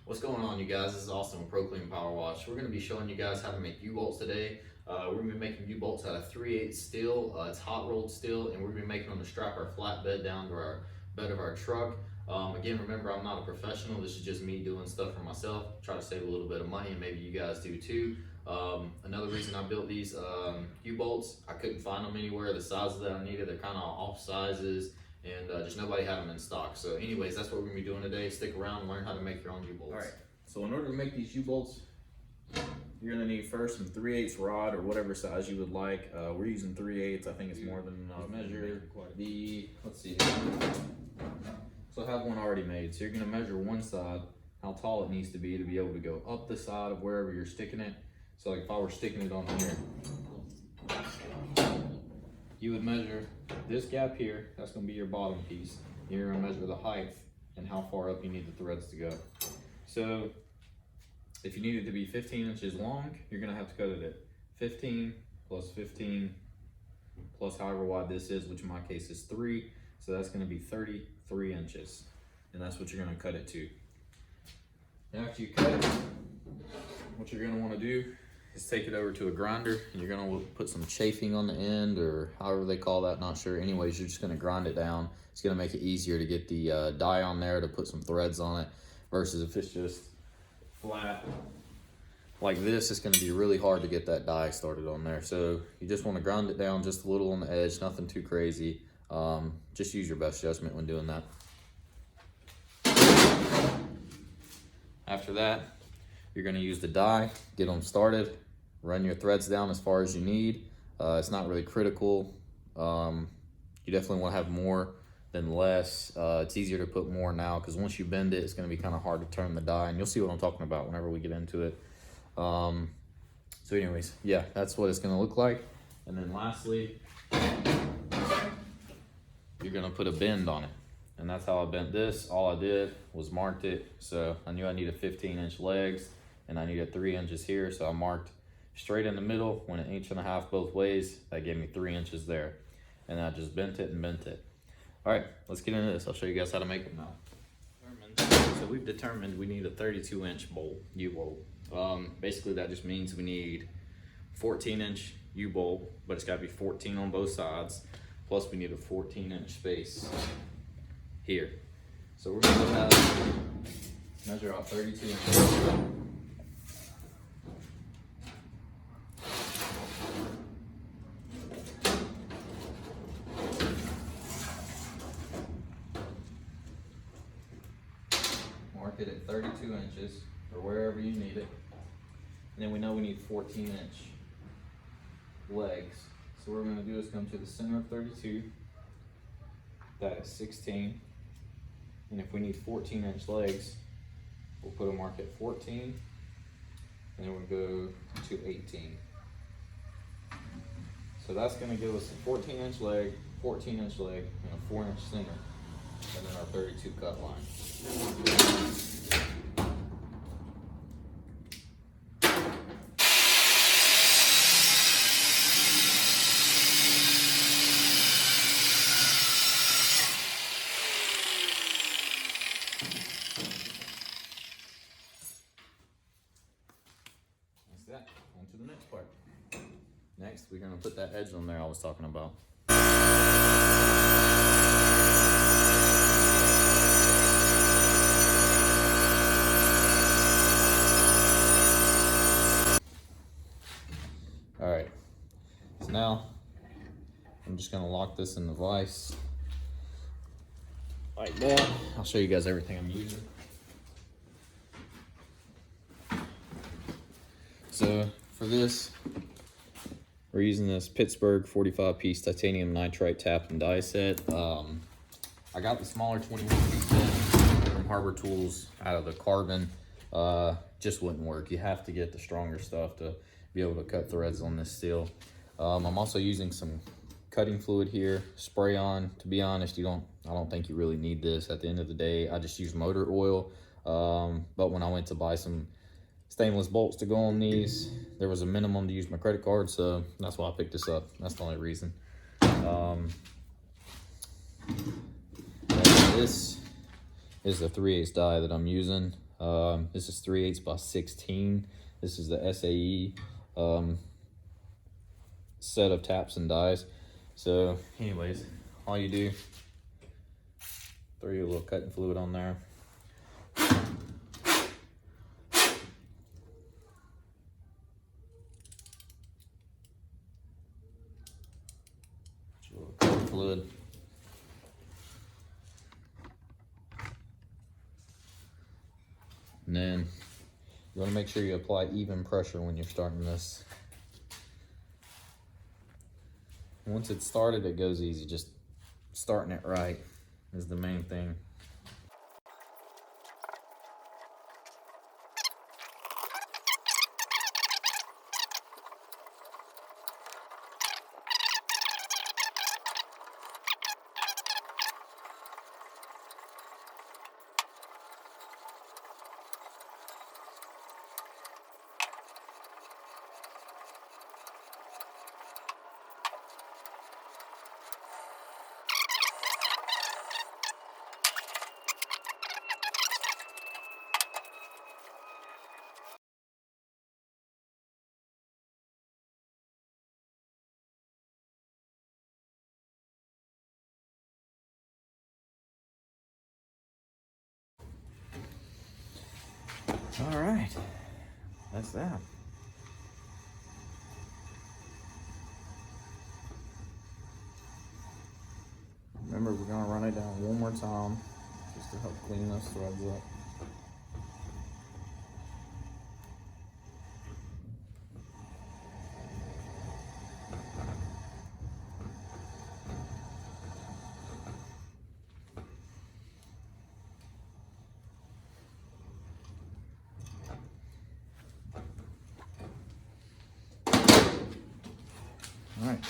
What's going on, you guys? This is Austin with Proclaim Power Wash. We're going to be showing you guys how to make U-bolts today. We're going to be making U-bolts out of 3/8 steel. It's hot rolled steel, and we're going to be making them to strap our flatbed down to our bed of our truck. Again, remember, I'm not a professional. This is just me doing stuff for myself. Try to save a little bit of money, and maybe you guys do too. Another reason I built these U-bolts, I couldn't find them anywhere. The sizes that I needed, they're kind of off sizes, and just nobody had them in stock. So anyways, that's what we're gonna be doing today. Stick around and learn how to make your own U-bolts. All right, so in order to make these U-bolts, you're gonna need first some 3/8 rod or whatever size you would like. We're using 3/8. I think it's more than enough. Measure the, let's see here. So I have one already made. So you're gonna measure one side, how tall it needs to be able to go up the side of wherever you're sticking it. So like if I were sticking it on here, you would measure this gap here. That's gonna be your bottom piece. You're gonna measure the height and how far up you need the threads to go. So if you need it to be 15 inches long, you're gonna have to cut it at 15 plus 15 plus however wide this is, which in my case is 3. So that's gonna be 33 inches. And that's what you're gonna cut it to. And after you cut it, what you're gonna wanna do is take it over to a grinder, and you're gonna put some chafing on the end, or however they call that, not sure. Anyways, you're just gonna grind it down. It's gonna make it easier to get the dye on there, to put some threads on it, versus if it's just flat like this, it's gonna be really hard to get that dye started on there. So you just wanna grind it down just a little on the edge, nothing too crazy. Just use your best judgment when doing that. After that, you're gonna use the dye, get them started, run your threads down as far as you need. It's not really critical. You definitely wanna have more than less. It's easier to put more now, because once you bend it, it's gonna be kind of hard to turn the dye, and you'll see what I'm talking about whenever we get into it. So anyways, yeah, that's what it's gonna look like. And then lastly, you're gonna put a bend on it. And that's how I bent this. All I did was marked it. So I knew I needed 15-inch legs, and I needed 3 inches here. So I marked straight in the middle, went 1.5 inches both ways. That gave me 3 inches there. And I just bent it and bent it. All right, let's get into this. I'll show you guys how to make them now. So we've determined we need a 32-inch bolt, U-bolt. Basically that just means we need 14-inch U-bolt, but it's gotta be 14 on both sides. Plus we need a 14-inch space here. So we're gonna go ahead and measure out 32 inches. Mark it at 32 inches or wherever you need it. And then we know we need 14-inch legs. So what we're gonna do is come to the center of 32. That is 16. And if we need 14-inch legs, we'll put a mark at 14, and then we'll go to 18. So that's gonna give us a 14-inch leg, 14-inch leg, and a 4-inch center, and then our 32 cut line. That. On to the next part. Next, we're gonna put that edge on there I was talking about. All right, so now I'm just gonna lock this in the vise like that. I'll show you guys everything I'm using. So for this, we're using this Pittsburgh 45-piece titanium nitride tap and die set. I got the smaller 21-piece set from Harbor Tools out of the carbon. Just wouldn't work. You have to get the stronger stuff to be able to cut threads on this steel. I'm also using some cutting fluid here, spray on. To be honest, I don't think you really need this. At the end of the day, I just use motor oil. But when I went to buy some stainless bolts to go on these, there was a minimum to use my credit card, so that's why I picked this up. That's the only reason. This is the 3/8 die that I'm using. This is 3/8 by 16. This is the SAE set of taps and dies. So anyways, all you do, throw your little cutting fluid on there. Your little cutting fluid. And then you want to make sure you apply even pressure when you're starting this. Once it's started, it goes easy. Just starting it right is the main thing. All right, that's that. Remember, we're gonna run it down one more time just to help clean those threads up. All right,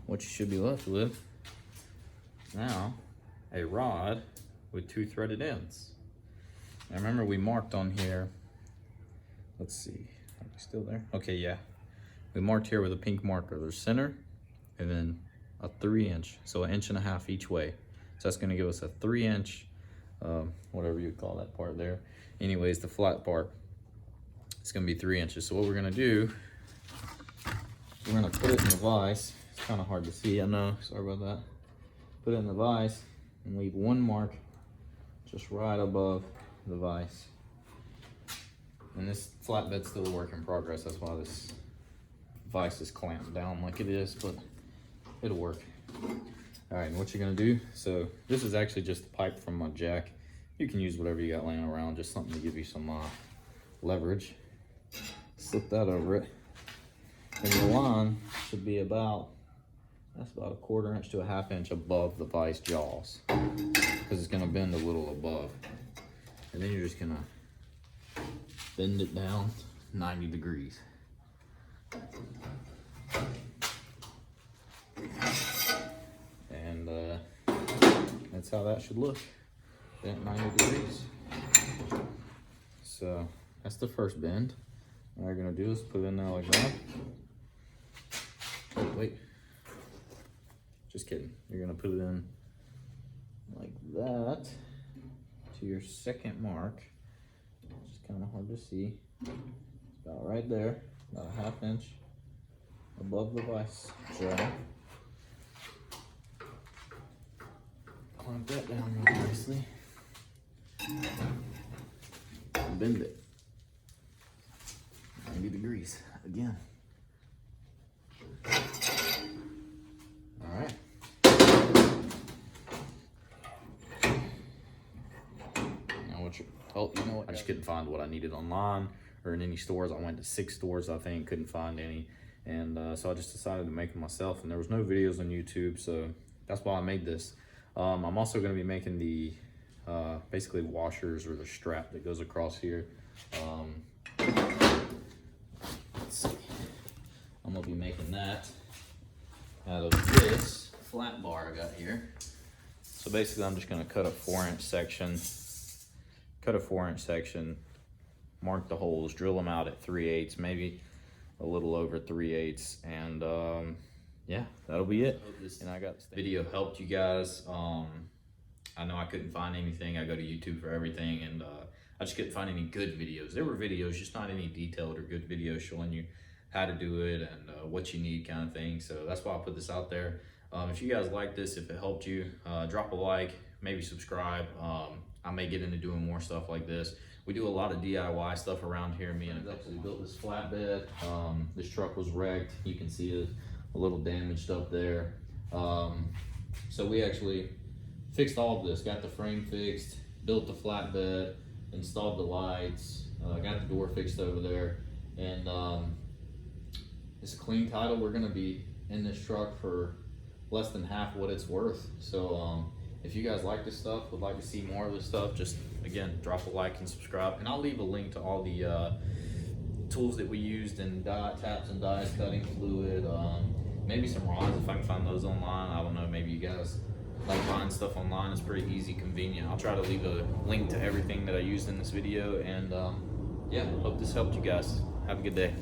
what you should be left with now, a rod with 2 threaded ends. Now remember, we marked on here, let's see, are we still there? Okay, yeah. We marked here with a pink marker. There's center and then a 3-inch, so 1.5 inches each way. So that's gonna give us a 3-inch, whatever you would call that part there. Anyways, the flat part, it's gonna be 3 inches. So what we're gonna do, we're gonna put it in the vise. It's kind of hard to see, I know, sorry about that. Put it in the vise and leave one mark just right above the vise. And this flatbed's still a work in progress. That's why this vise is clamped down like it is, but it'll work. All right, and what you're gonna do, so this is actually just a pipe from my jack. You can use whatever you got laying around, just something to give you some leverage. Slip that over it. And the line should be about, that's about 1/4 inch to 1/2 inch above the vise jaws, because it's gonna bend a little above. And then you're just gonna bend it down 90 degrees. And that's how that should look, bent 90 degrees. So that's the first bend. What we're gonna do is put it in there like that. Oh, wait, just kidding. You're gonna put it in like that to your second mark. It's kind of hard to see. It's about right there, about 1/2 inch above the vise jaw. Clamp that down real nicely. And bend it 90 degrees again. All right. Now what you, oh, you know what? I just couldn't find what I needed online or in any stores. I went to 6 stores, I think, couldn't find any. And so I just decided to make them myself, and there was no videos on YouTube, so that's why I made this. I'm also gonna be making the, basically washers or the strap that goes across here. Let's see. I'm gonna be making that out of this flat bar I got here. So basically I'm just gonna cut a 4-inch section, mark the holes, drill them out at 3/8, maybe a little over 3/8, and yeah, that'll be it. And I got this video helped you guys. I know I couldn't find anything. I go to YouTube for everything, and I just couldn't find any good videos. There were videos, just not any detailed or good videos showing you how to do it and what you need kind of thing. So that's why I put this out there. If you guys like this, if it helped you, drop a like, maybe subscribe. I may get into doing more stuff like this. We do a lot of DIY stuff around here. Me and actually built this flatbed. This truck was wrecked. You can see it a little damaged up there. So we actually fixed all of this, got the frame fixed, built the flatbed, installed the lights, got the door fixed over there, and it's a clean title. We're gonna be in this truck for less than half what it's worth. So if you guys like this stuff, would like to see more of this stuff, just again, drop a like and subscribe, and I'll leave a link to all the tools that we used in die taps and dies, cutting fluid, maybe some rods if I can find those online. I don't know, maybe you guys like buying stuff online. It's pretty easy, convenient. I'll try to leave a link to everything that I used in this video, and yeah, hope this helped you guys. Have a good day.